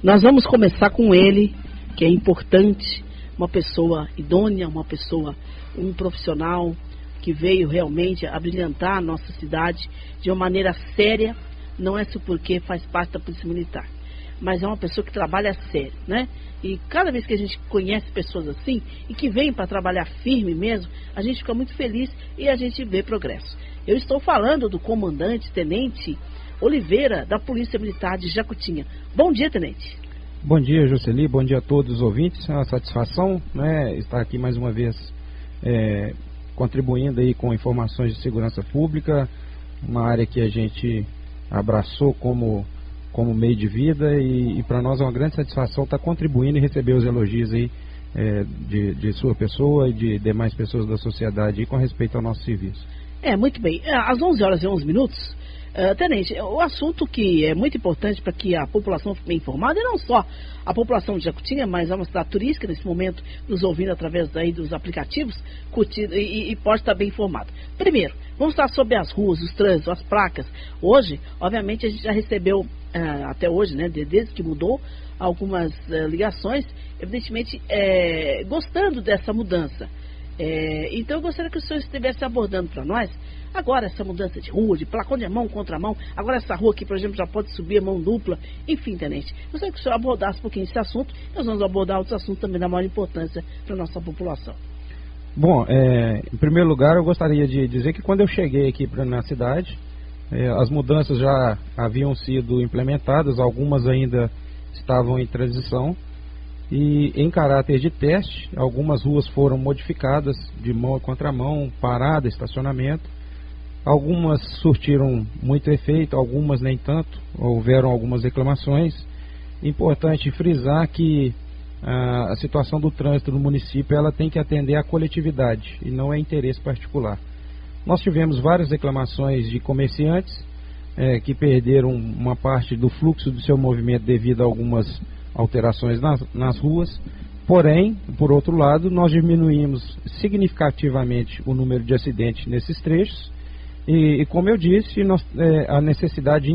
Nós vamos começar com ele, que é importante, uma pessoa idônea, um profissional que veio realmente a brilhantar a nossa cidade de uma maneira séria, não é só porque faz parte da Polícia Militar, mas é uma pessoa que trabalha sério, né? E cada vez que a gente conhece pessoas assim, e que vêm para trabalhar firme mesmo, a gente fica muito feliz e a gente vê progresso. Eu estou falando do comandante, tenente Oliveira, da Polícia Militar de Jacutinha. Bom dia, tenente. Bom dia, Jocely, bom dia a todos os ouvintes. É uma satisfação, né, estar aqui mais uma vez contribuindo aí com informações de segurança pública, uma área que a gente abraçou como meio de vida, e para nós é uma grande satisfação estar contribuindo e receber os elogios aí de sua pessoa e de demais pessoas da sociedade aí com respeito ao nosso serviço. Muito bem. Às 11h11, tenente, o assunto que é muito importante para que a população fique bem informada, e não só a população de Jacutinha, mas é uma cidade turística nesse momento, nos ouvindo através daí dos aplicativos, e pode estar bem informado. Primeiro, vamos falar sobre as ruas, os trânsitos, as placas. Hoje, obviamente, a gente já recebeu, até hoje, né, desde que mudou, algumas ligações, evidentemente, gostando dessa mudança. Então eu gostaria que o senhor estivesse abordando para nós agora essa mudança de rua, de placa, onde é mão, contramão. Agora essa rua aqui, por exemplo, já pode subir a mão dupla. Enfim, tenente, gostaria que o senhor abordasse um pouquinho esse assunto. Nós vamos abordar outros assuntos também da maior importância para a nossa população. Bom, em primeiro lugar eu gostaria de dizer que quando eu cheguei aqui na cidade, as mudanças já haviam sido implementadas, algumas ainda estavam em transição. E em caráter de teste, algumas ruas foram modificadas de mão a contramão, parada, estacionamento. Algumas surtiram muito efeito, algumas nem tanto, houveram algumas reclamações. Importante frisar que a situação do trânsito no município ela tem que atender à coletividade e não é interesse particular. Nós tivemos várias reclamações de comerciantes que perderam uma parte do fluxo do seu movimento devido a algumas alterações nas ruas, porém, por outro lado, nós diminuímos significativamente o número de acidentes nesses trechos e como eu disse, a necessidade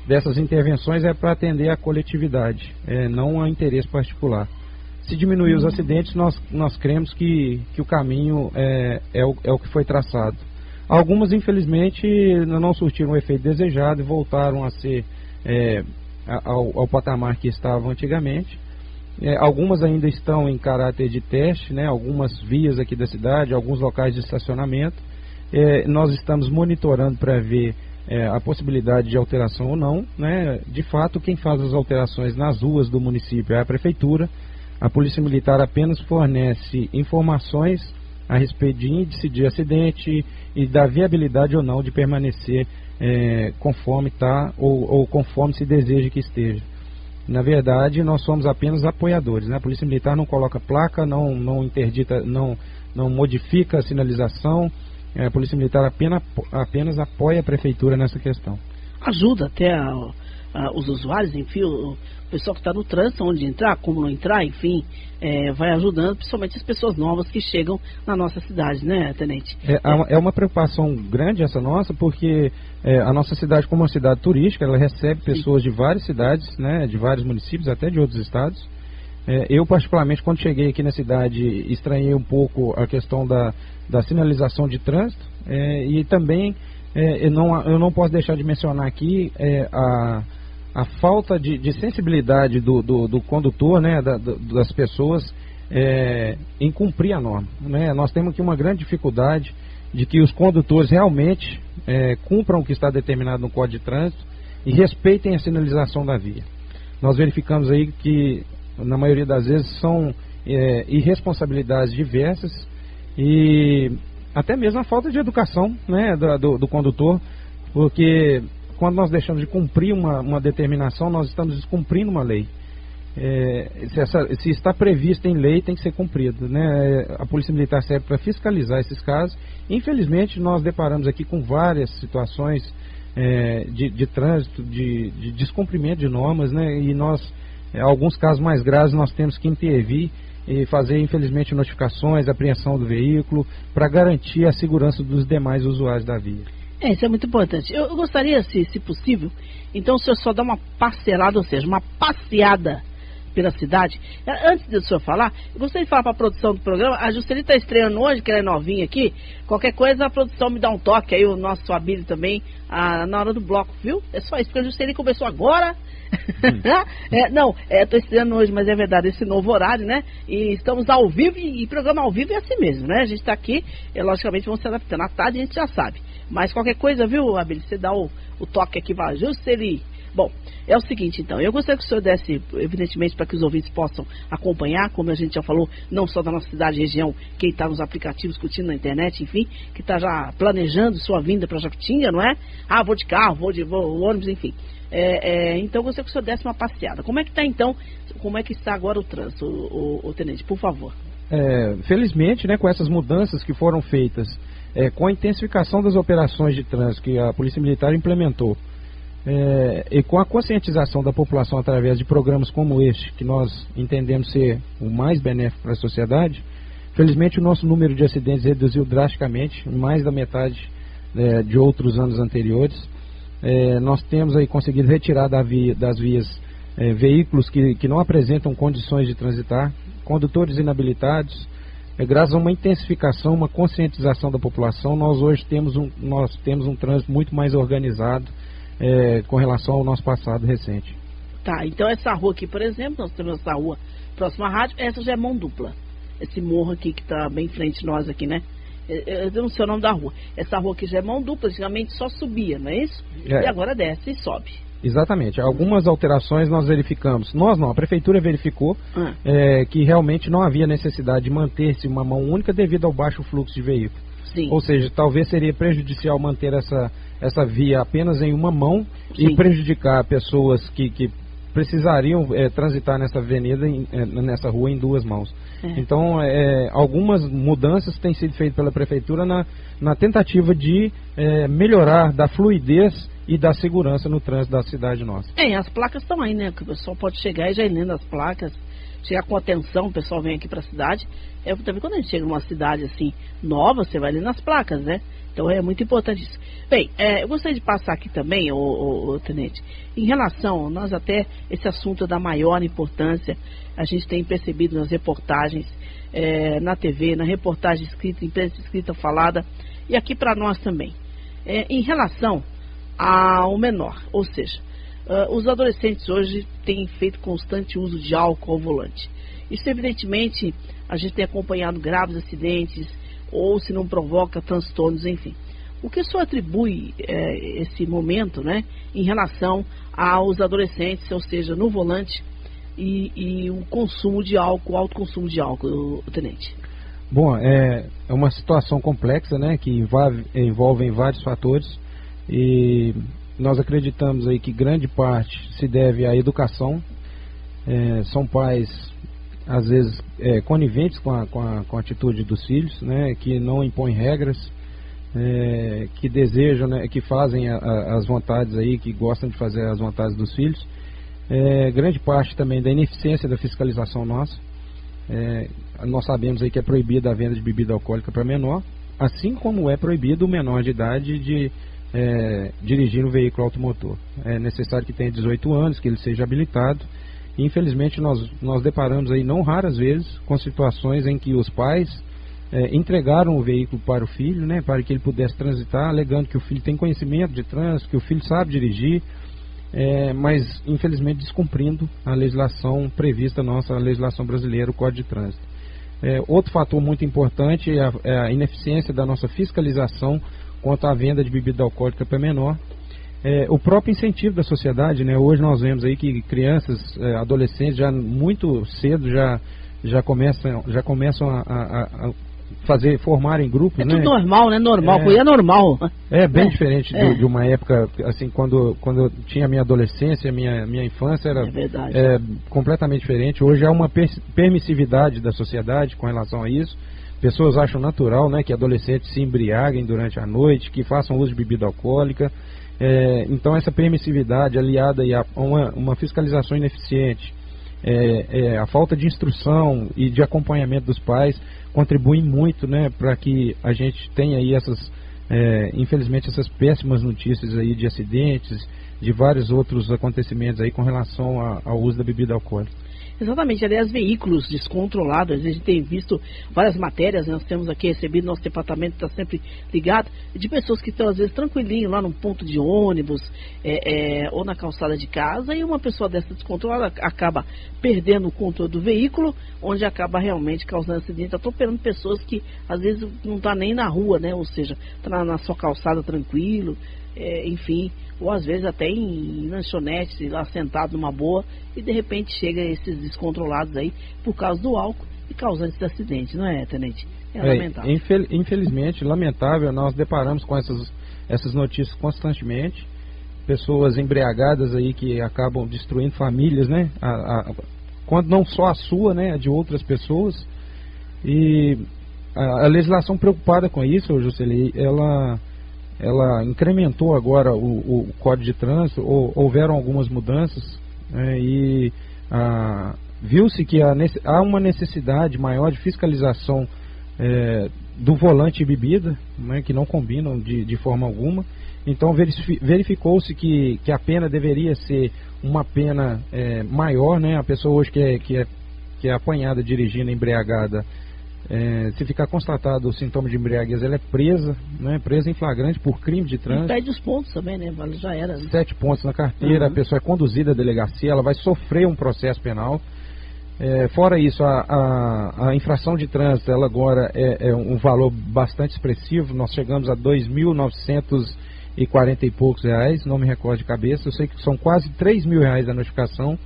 dessas intervenções é para atender a coletividade, não a interesse particular. Se diminuir os acidentes, nós cremos que o caminho é o que foi traçado. Algumas, infelizmente, não surtiram o efeito desejado e voltaram a ser ao patamar que estavam antigamente. Algumas ainda estão em caráter de teste, né? Algumas vias aqui da cidade, alguns locais de estacionamento. Nós estamos monitorando para ver a possibilidade de alteração ou não, né? De fato, quem faz as alterações nas ruas do município é a prefeitura. A Polícia Militar apenas fornece informações a respeito de índice de acidente e da viabilidade ou não de permanecer conforme está ou conforme se deseja que esteja. Na verdade, nós somos apenas apoiadores, né? A Polícia Militar não coloca placa, não interdita, não modifica a sinalização. A Polícia Militar apenas apoia a Prefeitura nessa questão. Ajuda até os usuários, enfim, o pessoal que está no trânsito, onde entrar, como não entrar, enfim, vai ajudando, principalmente as pessoas novas que chegam na nossa cidade, né, tenente? É uma preocupação grande essa nossa, porque a nossa cidade, como uma cidade turística, ela recebe pessoas de várias cidades, né, de vários municípios, até de outros estados. Eu, particularmente, quando cheguei aqui na cidade, estranhei um pouco a questão da sinalização de trânsito, e também eu não posso deixar de mencionar aqui a falta de sensibilidade do condutor, né, das pessoas em cumprir a norma, né? Nós temos aqui uma grande dificuldade de que os condutores realmente cumpram o que está determinado no Código de Trânsito e respeitem a sinalização da via. Nós verificamos aí que, na maioria das vezes, são irresponsabilidades diversas e até mesmo a falta de educação, né, do condutor, porque quando nós deixamos de cumprir uma determinação, nós estamos descumprindo uma lei. Se está previsto em lei, tem que ser cumprido, né? A Polícia Militar serve para fiscalizar esses casos. Infelizmente, nós deparamos aqui com várias situações de trânsito, de descumprimento de normas, né? E alguns casos mais graves, nós temos que intervir e fazer, infelizmente, notificações, apreensão do veículo, para garantir a segurança dos demais usuários da via. Isso é muito importante. Eu gostaria, se possível, então o senhor só dá uma parcelada, ou seja, uma passeada pela cidade. Antes do senhor falar, eu gostaria de falar para a produção do programa. A Juscelina está estreando hoje, que ela é novinha aqui. Qualquer coisa, a produção me dá um toque, aí o nosso Abílio também, na hora do bloco, viu? É só isso, porque a Juscelina começou agora. Estou estreando hoje, mas é verdade, esse novo horário, né? E estamos ao vivo, e programa ao vivo é assim mesmo, né? A gente está aqui, logicamente vamos se adaptando. À tarde a gente já sabe. Mas qualquer coisa, viu, Abílio? Você dá o toque aqui para a Juscelina. Bom, é o seguinte então, eu gostaria que o senhor desse, evidentemente, para que os ouvintes possam acompanhar, como a gente já falou, não só da nossa cidade e região, quem está nos aplicativos, curtindo na internet, enfim, que está já planejando sua vinda para Jacutinga, não é? Vou de carro, vou ônibus, enfim. Então eu gostaria que o senhor desse uma passeada. Como é que está então, como é que está agora o trânsito, o tenente, por favor? Felizmente, né, com essas mudanças que foram feitas, com a intensificação das operações de trânsito que a Polícia Militar implementou, e com a conscientização da população através de programas como este, que nós entendemos ser o mais benéfico para a sociedade, felizmente o nosso número de acidentes reduziu drasticamente, mais da metade de outros anos anteriores. Nós temos aí conseguido retirar das vias veículos que não apresentam condições de transitar, condutores inabilitados. Graças a uma intensificação, uma conscientização da população, nós hoje temos um trânsito muito mais organizado com relação ao nosso passado recente. Tá, então essa rua aqui, por exemplo, nós temos essa rua próxima à rádio, essa já é mão dupla. Esse morro aqui que está bem em frente de nós aqui, né? Eu não sei o nome da rua. Essa rua aqui já é mão dupla, antigamente só subia, não é isso? E agora desce e sobe. Exatamente. Algumas alterações nós verificamos. Nós não, a Prefeitura verificou que realmente não havia necessidade de manter-se uma mão única devido ao baixo fluxo de veículos. Sim. Ou seja, talvez seria prejudicial manter essa via apenas em uma mão. Sim. E prejudicar pessoas que precisariam transitar nessa avenida, nessa rua, em duas mãos. Então, algumas mudanças têm sido feitas pela Prefeitura na tentativa de melhorar da fluidez e da segurança no trânsito da cidade nossa. As placas estão aí, né? Que o pessoal pode chegar e já ir lendo as placas, chegar com atenção, o pessoal vem aqui para a cidade. Também quando a gente chega numa cidade assim, nova, você vai lendo as placas, né? Então é muito importante isso. Bem, eu gostaria de passar aqui também, o tenente, em relação, nós até, esse assunto da maior importância, a gente tem percebido nas reportagens, na TV, na reportagem escrita, imprensa escrita, falada, e aqui para nós também. Em relação ao menor, ou seja, os adolescentes hoje têm feito constante uso de álcool ao volante. Isso, evidentemente, a gente tem acompanhado graves acidentes, ou se não provoca transtornos, enfim. O que o senhor atribui esse momento, né, em relação aos adolescentes, ou seja, no volante, e o consumo de álcool, o alto consumo de álcool, tenente? Bom, é uma situação complexa, né, que envolve vários fatores, e nós acreditamos aí que grande parte se deve à educação. São pais, às vezes, coniventes com a atitude dos filhos, né, que não impõem regras, que desejam, né, que fazem as vontades aí, que gostam de fazer as vontades dos filhos. Grande parte também da ineficiência da fiscalização nossa. Nós sabemos aí que é proibida a venda de bebida alcoólica para menor, assim como é proibido o menor de idade de dirigir um veículo automotor. É necessário que tenha 18 anos, que ele seja habilitado. E, infelizmente, nós deparamos aí não raras vezes com situações em que os pais entregaram o veículo para o filho, né, para que ele pudesse transitar, alegando que o filho tem conhecimento de trânsito, que o filho sabe dirigir, mas infelizmente descumprindo a legislação prevista nossa, a legislação brasileira, o Código de Trânsito. Outro fator muito importante é a ineficiência da nossa fiscalização quanto à venda de bebida alcoólica para menor. O próprio incentivo da sociedade, né? Hoje nós vemos aí que crianças, adolescentes já muito cedo já começam a formarem grupos. É tudo, né? Normal, né? Normal, é normal. É bem diferente de uma época, assim, quando eu tinha minha adolescência, minha infância era completamente diferente. Hoje há uma permissividade da sociedade com relação a isso. Pessoas acham natural, né, que adolescentes se embriaguem durante a noite, que façam uso de bebida alcoólica. Então essa permissividade aliada a uma fiscalização ineficiente, a falta de instrução e de acompanhamento dos pais contribuem muito, né, para que a gente tenha aí infelizmente, essas péssimas notícias aí de acidentes, de vários outros acontecimentos aí com relação ao uso da bebida alcoólica. Exatamente, aliás, veículos descontrolados, a gente tem visto várias matérias, nós temos aqui recebido, nosso departamento está sempre ligado, de pessoas que estão às vezes tranquilinho lá num ponto de ônibus, ou na calçada de casa, e uma pessoa dessa descontrolada acaba perdendo o controle do veículo, onde acaba realmente causando acidente, atropelando pessoas que às vezes não está nem na rua, né? Ou seja, está na sua calçada tranquilo, enfim, ou às vezes até em lanchonete, lá sentado numa boa, e de repente chega esses descontrolados aí por causa do álcool e causando esse acidente, não é, tenente? É lamentável. Infelizmente, lamentável, nós deparamos com essas notícias constantemente, pessoas embriagadas aí que acabam destruindo famílias, né? Quando não só a sua, né? A de outras pessoas. E a legislação preocupada com isso, Juscelino, ela incrementou agora o Código de Trânsito, houveram algumas mudanças, né, e viu-se que há uma necessidade maior de fiscalização do volante e bebida, né, que não combinam de forma alguma. Então verificou-se que a pena deveria ser uma pena maior, né? A pessoa hoje que é apanhada dirigindo embriagada, se ficar constatado o sintoma de embriaguez, ela é presa, né, presa em flagrante por crime de trânsito. E perde os pontos também, né? Já era. Né? 7 pontos na carteira, a pessoa é conduzida à delegacia, ela vai sofrer um processo penal. Fora isso, a infração de trânsito, ela agora é um valor bastante expressivo. Nós chegamos a 2.940 e poucos reais, não me recordo de cabeça. Eu sei que são quase 3 mil reais a notificação.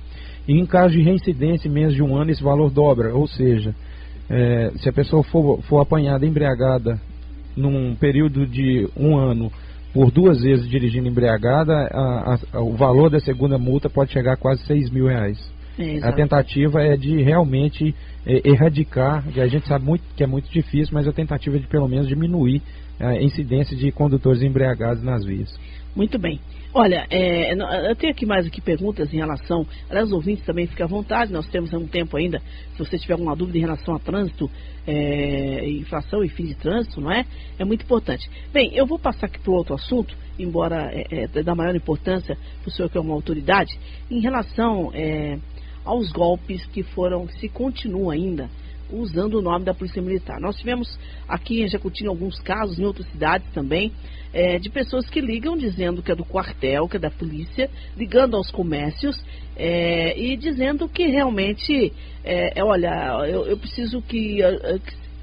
E em caso de reincidência em menos de um ano, esse valor dobra, ou seja, se a pessoa for apanhada embriagada num período de um ano por 2 vezes dirigindo embriagada, o valor da segunda multa pode chegar a quase 6 mil reais. A tentativa é de realmente erradicar, que a gente sabe que é muito difícil, mas a tentativa é de pelo menos diminuir a incidência de condutores embriagados nas vias. Muito bem. Olha, eu tenho aqui mais perguntas em relação, aliás, os ouvintes também fiquem à vontade, nós temos um tempo ainda, se você tiver alguma dúvida em relação a trânsito, infração e fim de trânsito, não é? É muito importante. Bem, eu vou passar aqui para o outro assunto, embora da maior importância para o senhor que é uma autoridade, em relação aos golpes que se continuam ainda usando o nome da Polícia Militar. Nós tivemos aqui em Jacutinga alguns casos, em outras cidades também, de pessoas que ligam dizendo que é do quartel, que é da polícia, ligando aos comércios e dizendo que realmente, olha, eu preciso que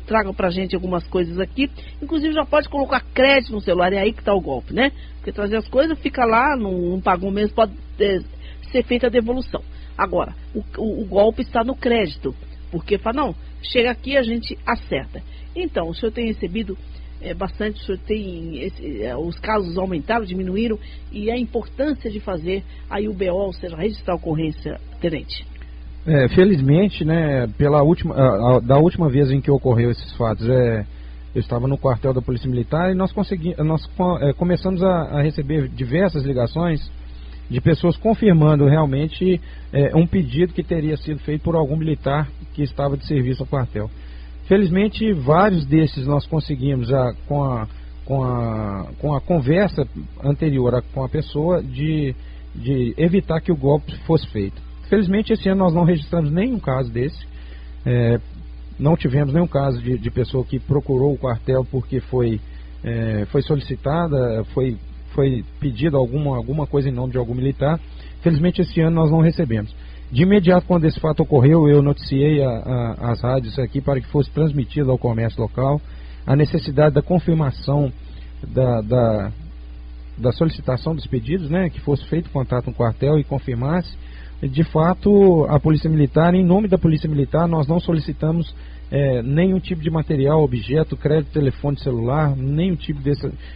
tragam pra gente algumas coisas aqui, inclusive já pode colocar crédito no celular, é aí que está o golpe, né? Porque trazer as coisas, fica lá, não pagou mesmo, pode ser feita a devolução. Agora, o golpe está no crédito, porque fala, não, chega aqui a gente acerta. Então, o senhor tem recebido bastante, o senhor tem, os casos aumentaram, diminuíram, e a importância de fazer aí o BO, ou seja, registrar a ocorrência, tenente? Felizmente, né, da última vez em que ocorreu esses fatos, eu estava no quartel da Polícia Militar e nós começamos a receber diversas ligações de pessoas confirmando realmente um pedido que teria sido feito por algum militar que estava de serviço ao quartel. Felizmente, vários desses nós conseguimos, com a conversa anterior com a pessoa, de evitar que o golpe fosse feito. Felizmente, esse ano nós não registramos nenhum caso desse. Não tivemos nenhum caso de pessoa que procurou o quartel porque foi solicitada, foi pedido alguma coisa em nome de algum militar. Felizmente, esse ano nós não recebemos. De imediato, quando esse fato ocorreu, eu noticiei as rádios aqui para que fosse transmitido ao comércio local a necessidade da confirmação da solicitação dos pedidos, né, que fosse feito contato no quartel e confirmasse. De fato, a Polícia Militar, em nome da Polícia Militar, nós não solicitamos nenhum tipo de material, objeto, crédito, telefone celular, nenhum tipo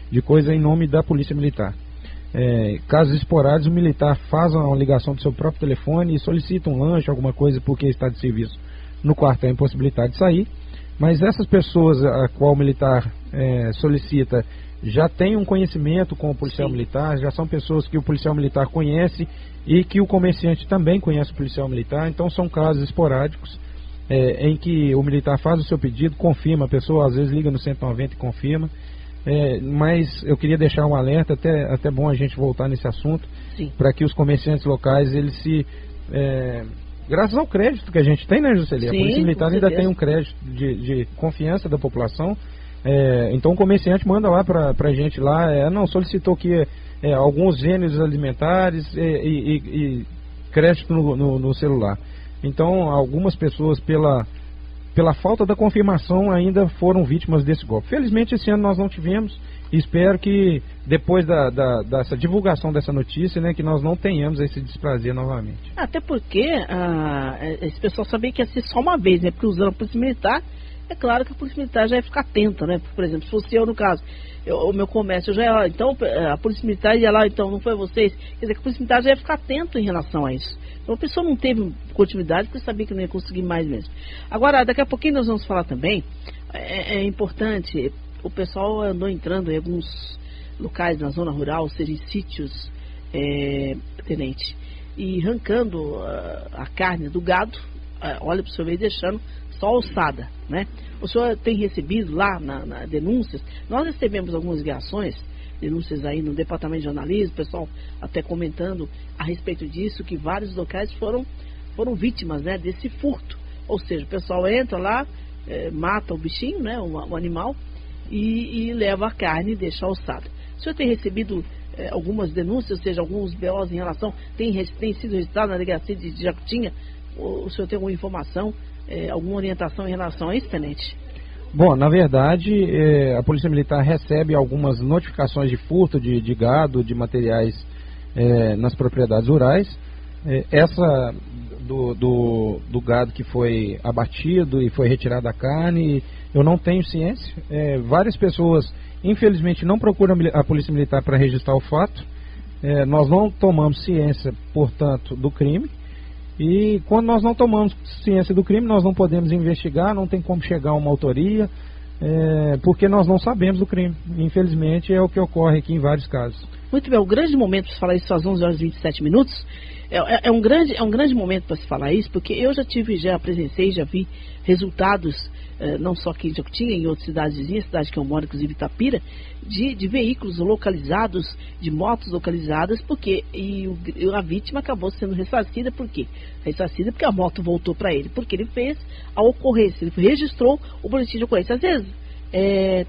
de coisa em nome da Polícia Militar. Casos esporádicos, o militar faz uma ligação do seu próprio telefone e solicita um lanche, alguma coisa, porque está de serviço no quartel, impossibilidade de sair. Mas essas pessoas a qual o militar solicita já tem um conhecimento com o policial militar, já são pessoas que o policial militar conhece e que o comerciante também conhece o policial militar. Então são casos esporádicos em que o militar faz o seu pedido, confirma, a pessoa às vezes liga no 190 e confirma. Mas eu queria deixar um alerta, até bom a gente voltar nesse assunto, para que os comerciantes locais, eles se... graças ao crédito que a gente tem, né, Juscelia? A Polícia Militar ainda tem um crédito de confiança da população. Então o comerciante manda lá para a gente lá, não, solicitou que alguns gêneros alimentares e crédito no celular. Então algumas pessoas pela falta da confirmação ainda foram vítimas desse golpe. Felizmente esse ano nós não tivemos, e espero que depois dessa divulgação dessa notícia, né, que nós não tenhamos esse desprazer novamente. Até porque esse pessoal sabia que ia ser só uma vez, né, porque usando a Polícia Militar, é claro que a Polícia Militar já ia ficar atenta, né, por exemplo, se fosse eu no caso, o meu comércio já ia lá, então a Polícia Militar ia lá, então não foi vocês, quer dizer que a Polícia Militar já ia ficar atento em relação a isso. Então a pessoa não teve continuidade porque sabia que não ia conseguir mais mesmo. Agora, daqui a pouquinho nós vamos falar também, é importante, o pessoal andou entrando em alguns locais na zona rural, ou seja, em sítios, tenente, e arrancando a carne do gado, olha para o senhor ver, deixando só alçada, né? O senhor tem recebido lá na denúncias, nós recebemos algumas ligações, denúncias aí no departamento de jornalismo, o pessoal até comentando a respeito disso, que vários locais foram vítimas, né, desse furto, ou seja, o pessoal entra lá, mata o bichinho, né, o animal, e leva a carne e deixa alçada. O senhor tem recebido algumas denúncias, ou seja, alguns BOs em relação, tem sido registrado na delegacia de Jacutinha? O senhor tem alguma informação, alguma orientação em relação a isso, tenente? Bom, na verdade, a Polícia Militar recebe algumas notificações de furto de gado, de materiais nas propriedades rurais. Essa do gado que foi abatido e foi retirada a carne, eu não tenho ciência. Várias pessoas, infelizmente, não procuram a Polícia Militar para registrar o fato. Nós não tomamos ciência, portanto, do crime. E quando nós não tomamos ciência do crime, nós não podemos investigar, não tem como chegar a uma autoria, porque nós não sabemos do crime. Infelizmente, é o que ocorre aqui em vários casos. Muito bem, o grande momento para se falar isso às 11 horas e 27 minutos, é um grande momento para se falar isso, porque eu já presenciei, já vi resultados, não só aqui em Jacutinha, em outras cidades vizinhas, cidade que eu moro, inclusive Itapira, de veículos localizados, de motos localizadas, porque a vítima acabou sendo ressarcida. Por quê? Ressarcida porque a moto voltou para ele, porque ele fez a ocorrência, ele registrou o boletim de ocorrência. Às vezes,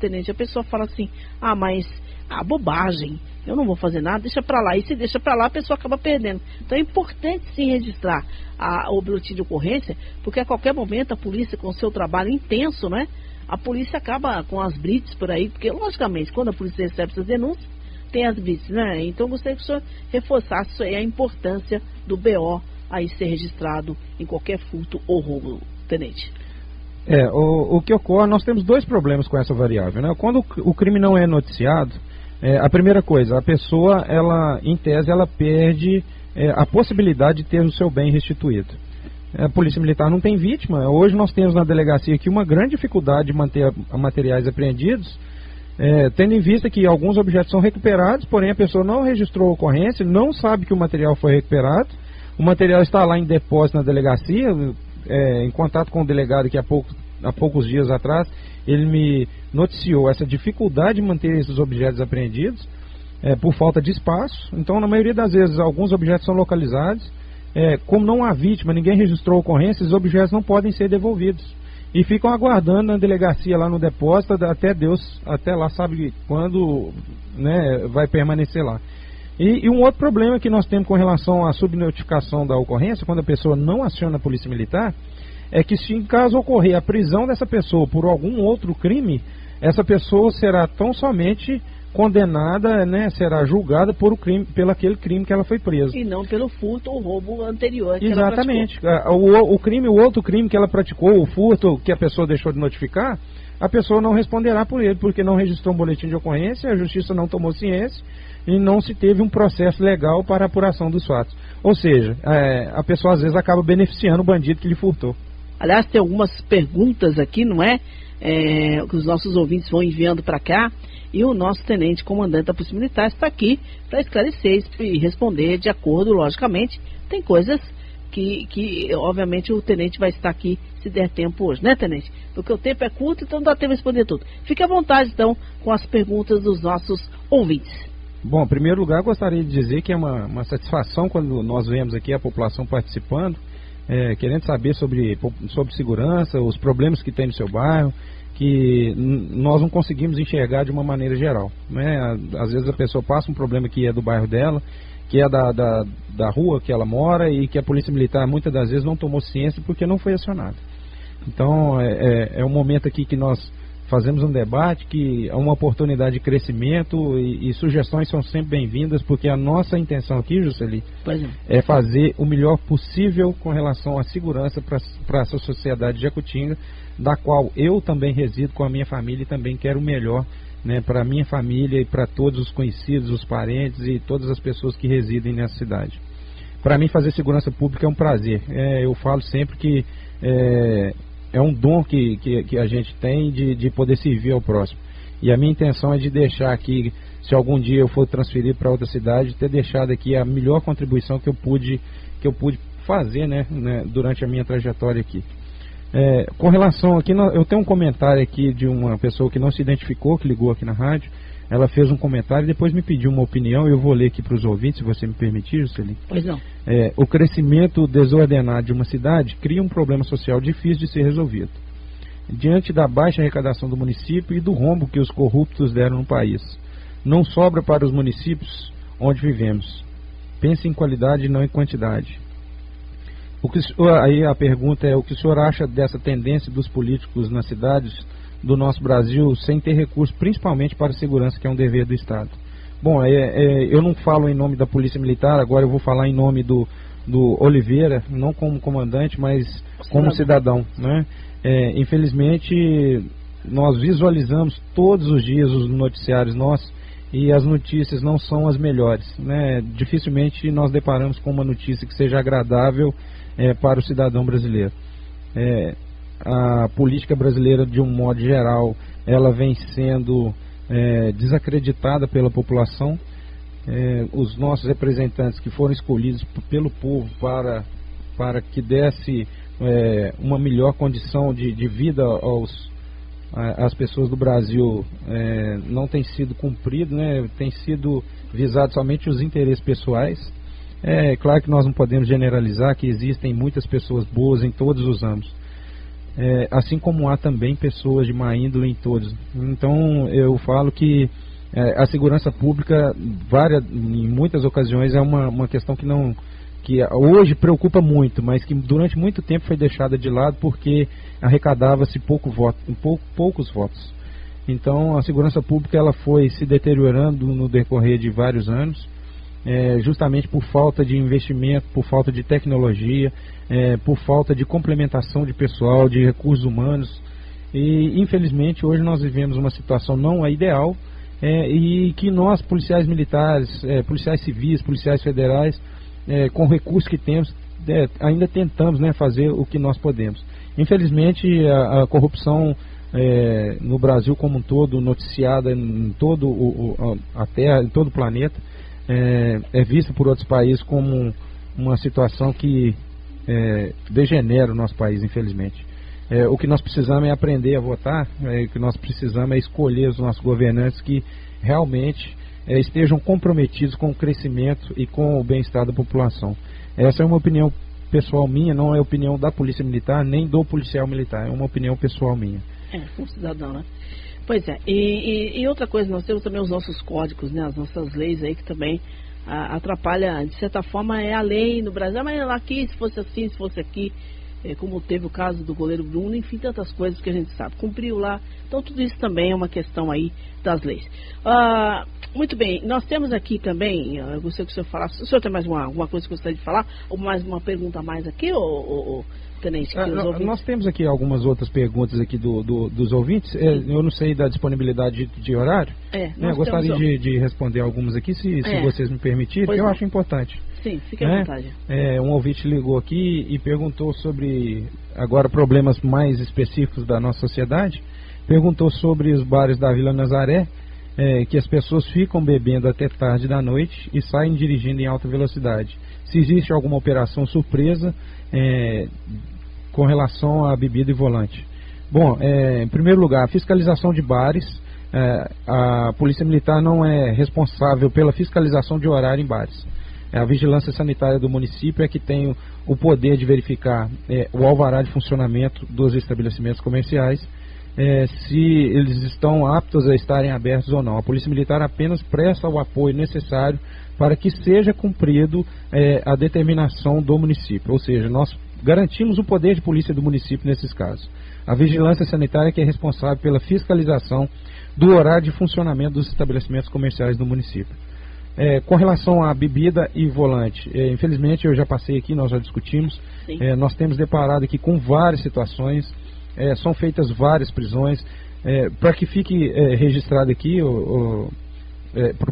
tenente, a pessoa fala assim, mas bobagem, eu não vou fazer nada, deixa pra lá. E se deixa pra lá, a pessoa acaba perdendo. Então é importante sim registrar o boletim de ocorrência, porque a qualquer momento a polícia, com o seu trabalho intenso, né, a polícia acaba com as blitz por aí, porque logicamente quando a polícia recebe essas denúncias, tem as blitz, né? Então eu gostaria que o senhor reforçasse isso aí, a importância do BO aí ser registrado em qualquer furto ou roubo, tenente. O que ocorre, nós temos dois problemas com essa variável, né? Quando o crime não é noticiado, a primeira coisa, a pessoa, em tese, ela perde a possibilidade de ter o seu bem restituído. A Polícia Militar não tem vítima. Hoje nós temos na delegacia aqui uma grande dificuldade de manter materiais apreendidos, tendo em vista que alguns objetos são recuperados, porém a pessoa não registrou a ocorrência, não sabe que o material foi recuperado, o material está lá em depósito na delegacia, em contato com o delegado que há poucos dias atrás, ele me noticiou essa dificuldade de manter esses objetos apreendidos, por falta de espaço. Então, na maioria das vezes, alguns objetos são localizados, como não há vítima, ninguém registrou a ocorrência, esses objetos não podem ser devolvidos. E ficam aguardando na delegacia lá no depósito, até lá sabe quando, né, vai permanecer lá. E um outro problema que nós temos com relação à subnotificação da ocorrência, quando a pessoa não aciona a Polícia Militar, é que se em caso ocorrer a prisão dessa pessoa por algum outro crime, essa pessoa será tão somente condenada, né, será julgada pelo aquele crime que ela foi presa. E não pelo furto ou roubo anterior que exatamente. Ela praticou. O outro crime que ela praticou, o furto que a pessoa deixou de notificar, a pessoa não responderá por ele, porque não registrou um boletim de ocorrência, a justiça não tomou ciência e não se teve um processo legal para a apuração dos fatos. Ou seja, a pessoa às vezes acaba beneficiando o bandido que lhe furtou. Aliás, tem algumas perguntas aqui, não é? Que os nossos ouvintes vão enviando para cá, e o nosso tenente comandante da Polícia Militar está aqui para esclarecer e responder de acordo, logicamente. Tem coisas que obviamente o tenente vai estar aqui se der tempo hoje, né, tenente? Porque o tempo é curto, então não dá tempo de responder tudo. Fique à vontade, então, com as perguntas dos nossos ouvintes. Bom, em primeiro lugar, gostaria de dizer que é uma satisfação quando nós vemos aqui a população participando, querendo saber sobre segurança, os problemas que tem no seu bairro, que nós não conseguimos enxergar de uma maneira geral, né? Às vezes a pessoa passa um problema que é do bairro dela, que é da rua que ela mora e que a Polícia Militar muitas das vezes não tomou ciência porque não foi acionada. Então é um momento aqui que nós fazemos um debate, que é uma oportunidade de crescimento e sugestões são sempre bem-vindas, porque a nossa intenção aqui, Jusceli, é fazer o melhor possível com relação à segurança para essa sociedade de Jacutinga, da qual eu também resido com a minha família e também quero o melhor, né, para a minha família e para todos os conhecidos, os parentes e todas as pessoas que residem nessa cidade. Para mim, fazer segurança pública é um prazer. Eu falo sempre que é um dom que a gente tem de poder servir ao próximo. E a minha intenção é de deixar aqui, se algum dia eu for transferido para outra cidade, ter deixado aqui a melhor contribuição que eu pude fazer, né, durante a minha trajetória aqui. Com relação aqui, eu tenho um comentário aqui de uma pessoa que não se identificou, que ligou aqui na rádio. Ela fez um comentário e depois me pediu uma opinião. Eu vou ler aqui para os ouvintes, se você me permitir, Juscelino. Pois não. O crescimento desordenado de uma cidade cria um problema social difícil de ser resolvido, diante da baixa arrecadação do município e do rombo que os corruptos deram no país. Não sobra para os municípios onde vivemos. Pense em qualidade e não em quantidade. Aí a pergunta é: o que o senhor acha dessa tendência dos políticos nas cidades do nosso Brasil sem ter recursos, principalmente para a segurança, que é um dever do Estado? Bom, eu não falo em nome da Polícia Militar, agora eu vou falar em nome do Oliveira, não como comandante, mas como cidadão, né? Infelizmente, nós visualizamos todos os dias os noticiários nossos e as notícias não são as melhores, né? Dificilmente nós deparamos com uma notícia que seja agradável para o cidadão brasileiro. A política brasileira, de um modo geral, ela vem sendo desacreditada pela população. Os nossos representantes que foram escolhidos pelo povo para que desse uma melhor condição de vida às pessoas do Brasil, não tem sido cumprido, né? Tem sido visado somente os interesses pessoais. Claro que nós não podemos generalizar, que existem muitas pessoas boas em todos os âmbitos, assim como há também pessoas de má índole em todos. Então eu falo que a segurança pública, em muitas ocasiões, é uma questão que hoje preocupa muito, mas que durante muito tempo foi deixada de lado porque arrecadava-se poucos votos. Então a segurança pública ela foi se deteriorando no decorrer de vários anos, justamente por falta de investimento, por falta de tecnologia, por falta de complementação de pessoal, de recursos humanos. E infelizmente hoje nós vivemos uma situação não ideal, e que nós, policiais militares, policiais civis, policiais federais, com o recurso que temos, ainda tentamos, né, fazer o que nós podemos. Infelizmente a corrupção no Brasil como um todo, noticiada em todo a Terra, em todo o planeta, é vista por outros países como uma situação que degenera o nosso país, infelizmente. O que nós precisamos é aprender a votar, o que nós precisamos é escolher os nossos governantes que realmente estejam comprometidos com o crescimento e com o bem-estar da população. Essa é uma opinião pessoal minha, não é opinião da Polícia Militar, nem do policial militar, é uma opinião pessoal minha. Como cidadão, né? Pois é, e outra coisa, nós temos também os nossos códigos, né, as nossas leis aí que também atrapalha, de certa forma, a lei no Brasil, mas aqui, se fosse assim, se fosse aqui, como teve o caso do goleiro Bruno, enfim, tantas coisas que a gente sabe, cumpriu lá, então tudo isso também é uma questão aí das leis. Muito bem, nós temos aqui também, eu gostaria que o senhor falasse, o senhor tem mais alguma coisa que gostaria de falar, ou mais uma pergunta a mais aqui, ou tenente? Nós temos aqui algumas outras perguntas aqui dos ouvintes, eu não sei da disponibilidade de horário, eu gostaria de responder algumas aqui, se vocês me permitirem, porque eu acho importante. Sim, fique à vontade. Um ouvinte ligou aqui e perguntou sobre, agora, problemas mais específicos da nossa sociedade. Perguntou sobre os bares da Vila Nazaré, que as pessoas ficam bebendo até tarde da noite e saem dirigindo em alta velocidade, se existe alguma operação surpresa com relação à bebida e volante. Bom, em primeiro lugar, a fiscalização de bares. A Polícia Militar não é responsável pela fiscalização de horário em bares. A Vigilância Sanitária do município é que tem o poder de verificar o alvará de funcionamento dos estabelecimentos comerciais, se eles estão aptos a estarem abertos ou não. A Polícia Militar apenas presta o apoio necessário para que seja cumprido a determinação do município, ou seja, nós garantimos o poder de polícia do município nesses casos. A Vigilância Sanitária que é responsável pela fiscalização do horário de funcionamento dos estabelecimentos comerciais do município. Com relação à bebida e volante, infelizmente eu já passei aqui, nós já discutimos, nós temos deparado aqui com várias situações, são feitas várias prisões, para que fique registrado aqui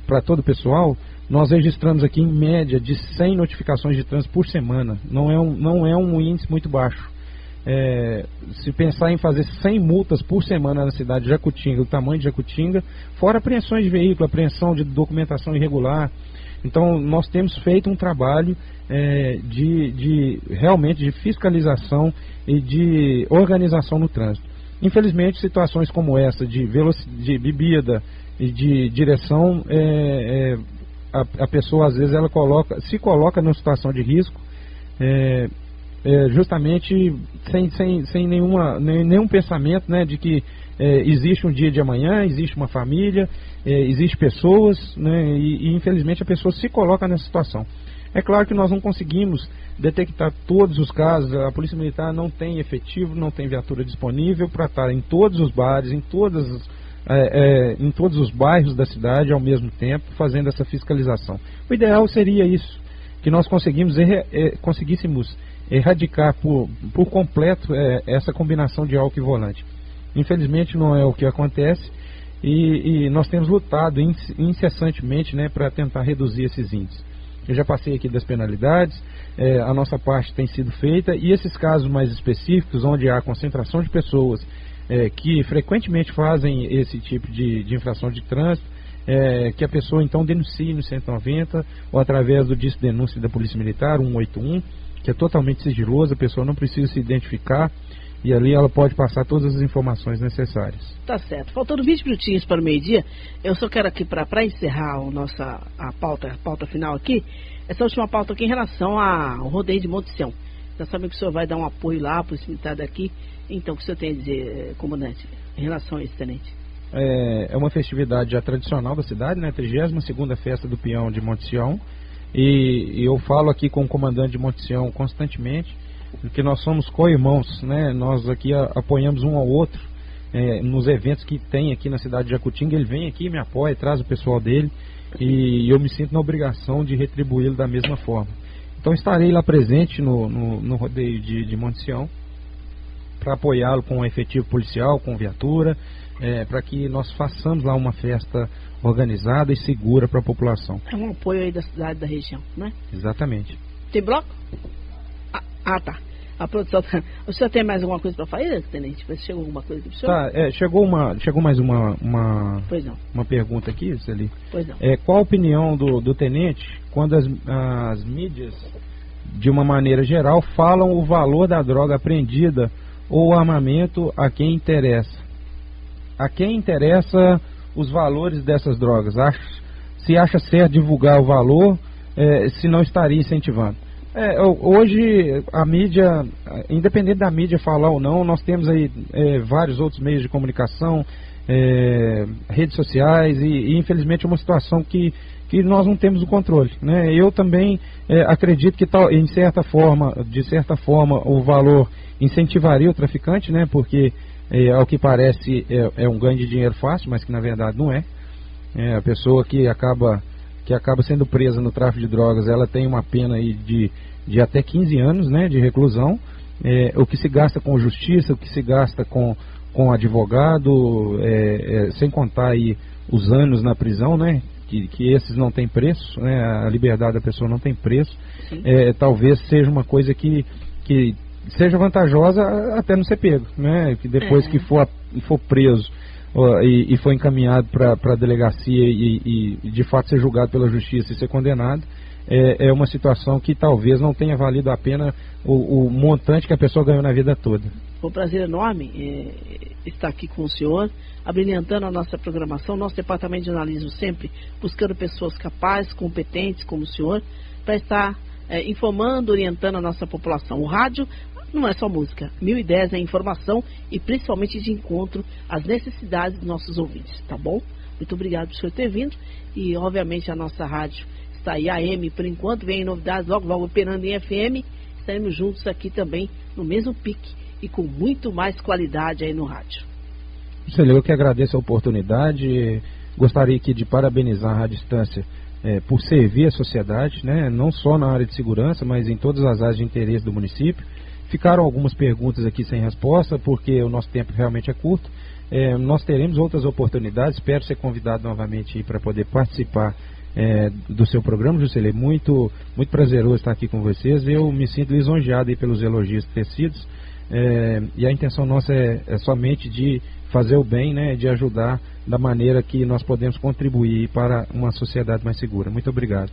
para todo o pessoal, nós registramos aqui em média de 100 notificações de trânsito por semana, não é um índice muito baixo. Se pensar em fazer 100 multas por semana na cidade de Jacutinga, do tamanho de Jacutinga, fora apreensões de veículo, apreensão de documentação irregular. Então nós temos feito um trabalho realmente de fiscalização e de organização no trânsito. Infelizmente situações como essa de bebida e de direção, a pessoa às vezes se coloca numa situação de risco, justamente sem nenhum pensamento, né, de que existe um dia de amanhã, existe uma família, existe pessoas, né, e infelizmente a pessoa se coloca nessa situação. É claro que nós não conseguimos detectar todos os casos, a Polícia Militar não tem efetivo, não tem viatura disponível para estar em todos os bares, em todos os bairros da cidade ao mesmo tempo, fazendo essa fiscalização. O ideal seria isso, que nós conseguíssemos erradicar por completo essa combinação de álcool e volante. Infelizmente não é o que acontece e nós temos lutado incessantemente, né, para tentar reduzir esses índices. Eu já passei aqui das penalidades, a nossa parte tem sido feita e esses casos mais específicos, onde há concentração de pessoas que frequentemente fazem esse tipo de infração de trânsito, que a pessoa então denuncie no 190 ou através do disco de denúncia da Polícia Militar, 181, que é totalmente sigiloso, a pessoa não precisa se identificar e ali ela pode passar todas as informações necessárias. Tá certo. Faltando 20 minutinhos para o meio-dia, eu só quero aqui para encerrar a pauta final aqui, essa última pauta aqui em relação ao rodeio de Monte Sião. Já sabem que o senhor vai dar um apoio lá para o Militar daqui, então o que o senhor tem a dizer, comandante, em relação a isso, tenente? É uma festividade já tradicional da cidade, né? 32ª Festa do Peão de Monte Sião. E eu falo aqui com o comandante de Monte Sião constantemente, que nós somos co-irmãos, né? Nós aqui apoiamos um ao outro nos eventos que tem aqui na cidade de Jacutinga. Ele vem aqui, me apoia, traz o pessoal dele e eu me sinto na obrigação de retribuí-lo da mesma forma. Então estarei lá presente no rodeio de Monte Sião para apoiá-lo com efetivo policial, com viatura, para que nós façamos lá uma festa organizada e segura para a população. É um apoio aí da cidade, da região, né? Exatamente. Tem bloco? Tá. A produção tá... O senhor tem mais alguma coisa para fazer, tenente? Chegou alguma coisa aqui pro senhor? Tá, chegou mais uma pergunta aqui, Celi. Pois não. Qual a opinião do tenente quando as mídias, de uma maneira geral, falam o valor da droga apreendida ou armamento a quem interessa? A quem interessa os valores dessas drogas? Se acha certo divulgar o valor, se não estaria incentivando? Hoje a mídia, independente da mídia falar ou não, nós temos aí vários outros meios de comunicação, redes sociais e infelizmente é uma situação que nós não temos o controle, né? Eu também acredito que de certa forma o valor incentivaria o traficante, né? Porque ao que parece é um ganho de dinheiro fácil, mas que na verdade não é. A pessoa que acaba sendo presa no tráfico de drogas, ela tem uma pena aí de até 15 anos, né, de reclusão. O que se gasta com justiça, o que se gasta com advogado, sem contar aí os anos na prisão, né, que esses não têm preço, né, a liberdade da pessoa não tem preço. Talvez seja uma coisa que seja vantajosa até não ser pego, né, que depois que for preso e foi encaminhado para a delegacia e de fato ser julgado pela justiça e ser condenado, é uma situação que talvez não tenha valido a pena o montante que a pessoa ganhou na vida toda. Foi um prazer enorme estar aqui com o senhor, abrilhantando a nossa programação, nosso departamento de jornalismo sempre buscando pessoas capazes, competentes como o senhor, para estar informando, orientando a nossa população. O rádio não é só música, 1010 é informação e principalmente de encontro às necessidades dos nossos ouvintes, tá bom? Muito obrigado por o senhor ter vindo e obviamente a nossa rádio está aí, AM, por enquanto, vem novidades, logo operando em FM, estaremos juntos aqui também no mesmo pique e com muito mais qualidade aí no rádio. Eu que agradeço a oportunidade, gostaria aqui de parabenizar a Rádio Estância por servir a sociedade, né, não só na área de segurança, mas em todas as áreas de interesse do município. Ficaram algumas perguntas aqui sem resposta, porque o nosso tempo realmente é curto. Nós teremos outras oportunidades, espero ser convidado novamente para poder participar do seu programa, Juscelê. Muito prazeroso estar aqui com vocês. Eu me sinto lisonjeado aí pelos elogios tecidos, e a intenção nossa é somente de fazer o bem, né, de ajudar da maneira que nós podemos contribuir para uma sociedade mais segura. Muito obrigado.